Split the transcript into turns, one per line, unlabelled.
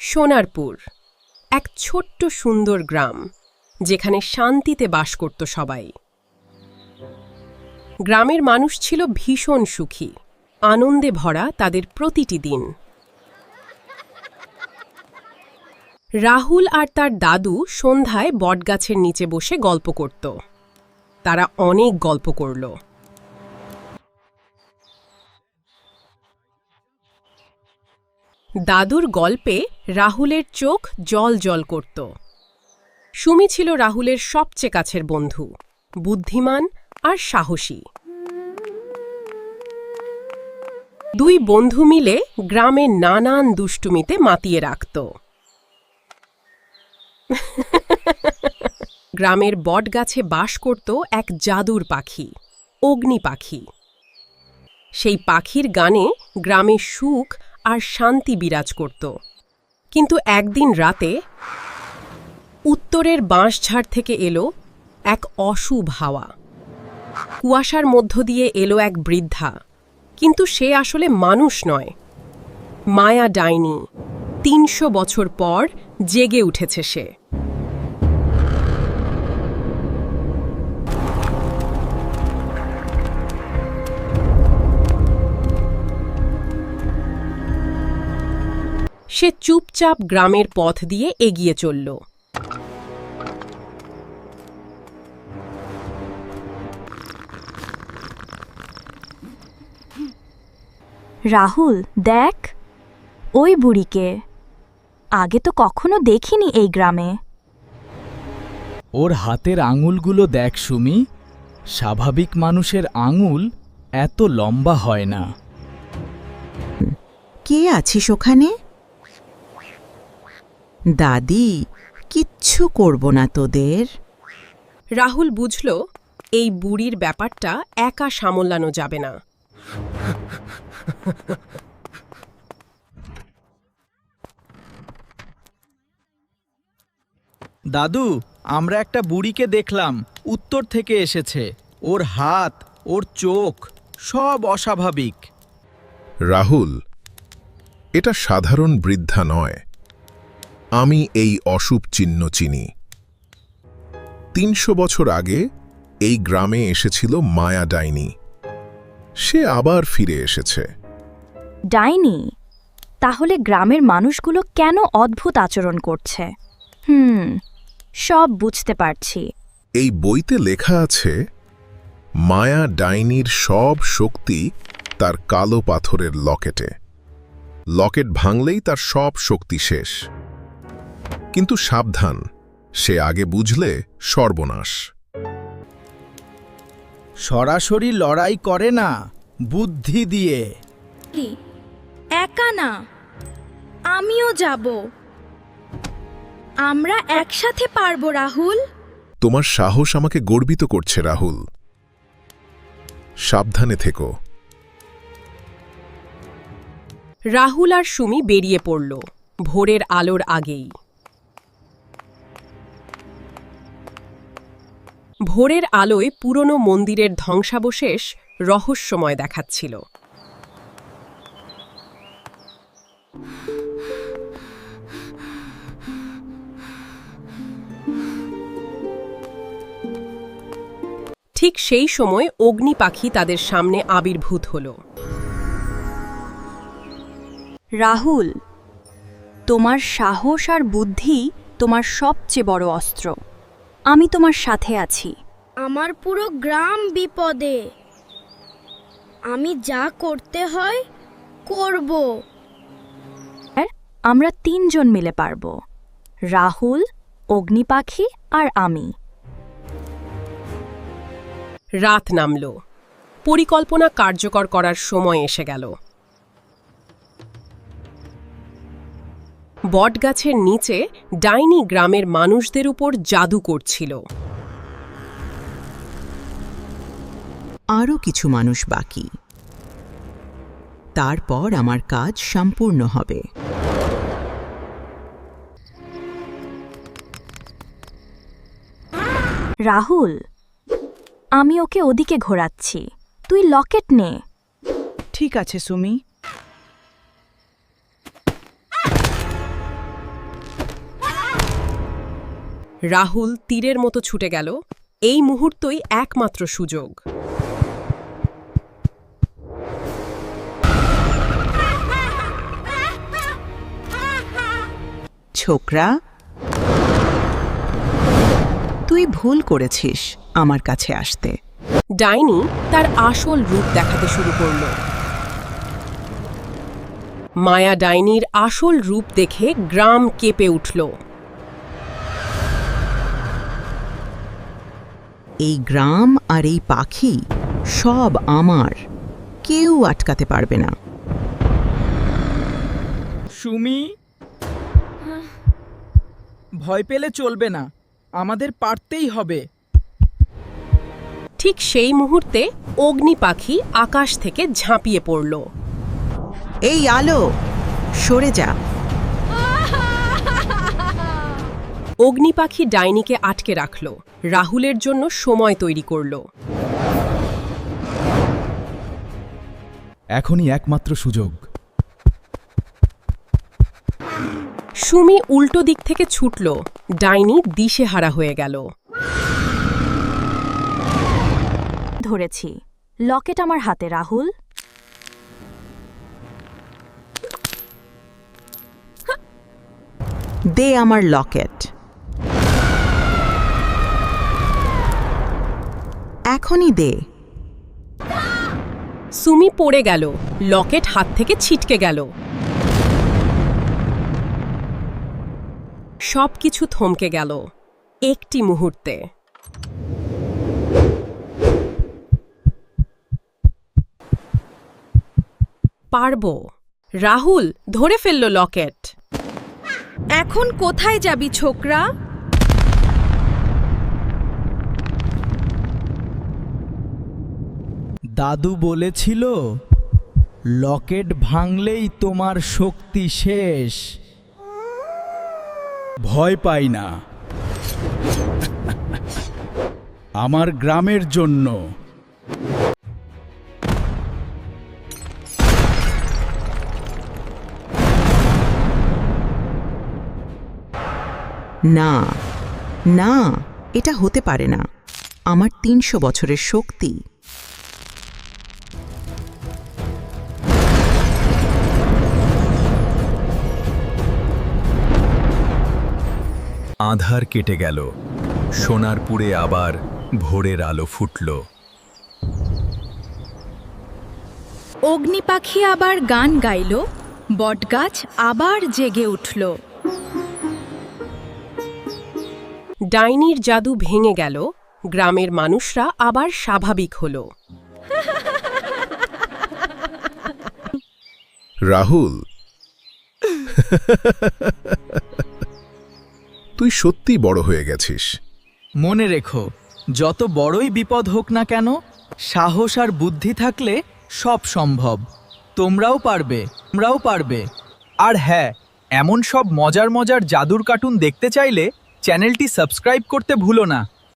সোনারপুর, এক ছোট্ট সুন্দর গ্রাম যেখানে শান্তিতে বাস করত সবাই। গ্রামের মানুষ ছিল ভীষণ সুখী, আনন্দে ভরা তাদের প্রতিটি দিন। রাহুল আর তার দাদু সন্ধ্যায় বটগাছের নিচে বসে গল্প করত। তারা অনেক গল্প করল। দাদুর গল্পে রাহুলের চোখ জল জল করত। সুমি ছিল রাহুলের সবচেয়ে কাছের বন্ধু, বুদ্ধিমান আর সাহসী। দুই বন্ধু মিলে গ্রামের নানান দুষ্টুমিতে মাতিয়ে রাখত। গ্রামের বটগাছে বাস করত এক জাদুর পাখি, অগ্নি পাখি। সেই পাখির গানে গ্রামে সুখ আর শান্তি বিরাজ করত। কিন্তু একদিন রাতে উত্তরের বাঁশঝাড় থেকে এলো এক অশুভ হাওয়া। কুয়াশার মধ্য দিয়ে এলো এক বৃদ্ধা, কিন্তু সে আসলে মানুষ নয়, মায়া ডাইনি। ৩০০ বছর পর জেগে উঠেছে সে। সে চুপচাপ গ্রামের পথ দিয়ে এগিয়ে চলল।
রাহুল, দেখ ওই বুড়িকে। আগে তো কখনো দেখিনি এই গ্রামে।
ওর হাতের আঙুলগুলো দেখ সুমি, স্বাভাবিক মানুষের আঙুল এত লম্বা হয় না।
কে আছিস ওখানে? দাদি, কিচ্ছু করব না তোদের।
রাহুল বুঝল এই বুড়ির ব্যাপারটা একা সামলানো যাবে না।
দাদু, আমরা একটা বুড়িকে দেখলাম, উত্তর থেকে এসেছে। ওর হাত, ওর চোখ সব অস্বাভাবিক।
রাহুল, এটা সাধারণ বৃদ্ধা নয়। আমি এই অশুভ চিহ্ন চিনি। ৩০০ বছর আগে এই গ্রামে এসেছিল মায়া ডাইনি। সে আবার ফিরে এসেছে।
ডাইনি? তাহলে গ্রামের মানুষগুলো কেন অদ্ভুত আচরণ করছে? সব বুঝতে পারছি।
এই বইতে লেখা আছে, মায়া ডাইনির সব শক্তি তার কালো পাথরের লকেটে। লকেট ভাঙলেই তার সব শক্তি শেষ। কিন্তু সাবধান, সে আগে বুঝলে সর্বনাশ।
সরাসরি লড়াই করে না, বুদ্ধি দিয়ে।
একা না, আমিও যাব। আমরা একসাথে পারবো রাহুল।
তোমার সাহস আমাকে গর্বিত করছে রাহুল। সাবধানে থেকো।
রাহুল আর সুমি বেরিয়ে পড়ল ভোরের আলোর আগেই। ভোরের আলোয় পুরনো মন্দিরের ধ্বংসাবশেষ রহস্যময় দেখাচ্ছিল। ঠিক সেই সময় অগ্নি পাখি তাদের সামনে আবির্ভূত হল।
রাহুল, তোমার সাহস আর বুদ্ধি তোমার সবচেয়ে বড় অস্ত্র। আমি তোমার সাথে আছি।
আমার পুরো গ্রাম বিপদে। আমি যা করতে হয় করব।
আমরা ৩ জন মিলে পারব, রাহুল, অগ্নি পাখি আর আমি।
রাত নামল। পরিকল্পনা কার্যকর করার সময় এসে গেল। বটগাছের নিচে ডাইনি গ্রামের মানুষদের উপর জাদু করছিল।
আরও কিছু মানুষ বাকি। তারপর আমার কাজ সম্পূর্ণ হবে।
রাহুল, আমি ওকে ওদিকে ঘোরাচ্ছি, তুই লকেট নে।
ঠিক আছে সুমি।
রাহুল তীরের মতো ছুটে গেল। এই মুহূর্তই একমাত্র সুযোগ।
ছোকরা, তুই ভুল করেছিস আমার কাছে আসতে।
ডাইনি তার আসল রূপ দেখাতে শুরু করল। মায়া ডাইনির আসল রূপ দেখে গ্রাম কেঁপে উঠল।
এই গ্রাম আর এই পাখি সব আমার, কেউ আটকাতে পারবে না।
সুমি, ভয় পেলে চলবে না, আমাদের পারতেই হবে।
ঠিক সেই মুহূর্তে অগ্নি পাখি আকাশ থেকে ঝাঁপিয়ে পড়ল।
এই আলো, সরে যা।
অগ্নি পাখি ডাইনিকে আটকে রাখল, রাহুলের জন্য সময় তৈরি করল।
এখনই একমাত্র সুযোগ।
সুমি উল্টো দিক থেকে ছুটল। ডাইনি দিশেহারা হয়ে গেল।
ধরেছি, লকেট আমার হাতে রাহুল।
দে আমার লকেট। এখনই দে।
সুমি পড়ে গেল, লকেট হাত থেকে ছিটকে গেল। সবকিছু থমকে গেল একটি মুহূর্তে। পারবো। রাহুল ধরে ফেলল লকেট।
এখন কোথায় যাবি ছোকরা?
দাদু বলেছিল, লকেট ভাঙলেই তোমার শক্তি শেষ। ভয় পাই না, আমার গ্রামের জন্য।
না না, এটা হতে পারে না। আমার ৩০০ বছরের শক্তি।
আঁধার কেটে গেল, সোনারপুরে আবার ভোরের আলো ফুটল।
অগ্নি পাখি আবার গান গাইল, বটগাছ আবার জেগে উঠল।
ডাইনির জাদু ভেঙে গেল, গ্রামের মানুষরা আবার স্বাভাবিক হল।
রাহুল, তুই সত্যি বড় হয়ে গেছিস।
মনে রেখো, যত বড়ই বিপদ হোক না কেন, সাহস আর বুদ্ধি থাকলে সব সম্ভব। তোমরাও পারবে। আর হ্যাঁ, এমন সব মজার মজার জাদুর কার্টুন দেখতে চাইলে চ্যানেলটি সাবস্ক্রাইব করতে ভুলো না।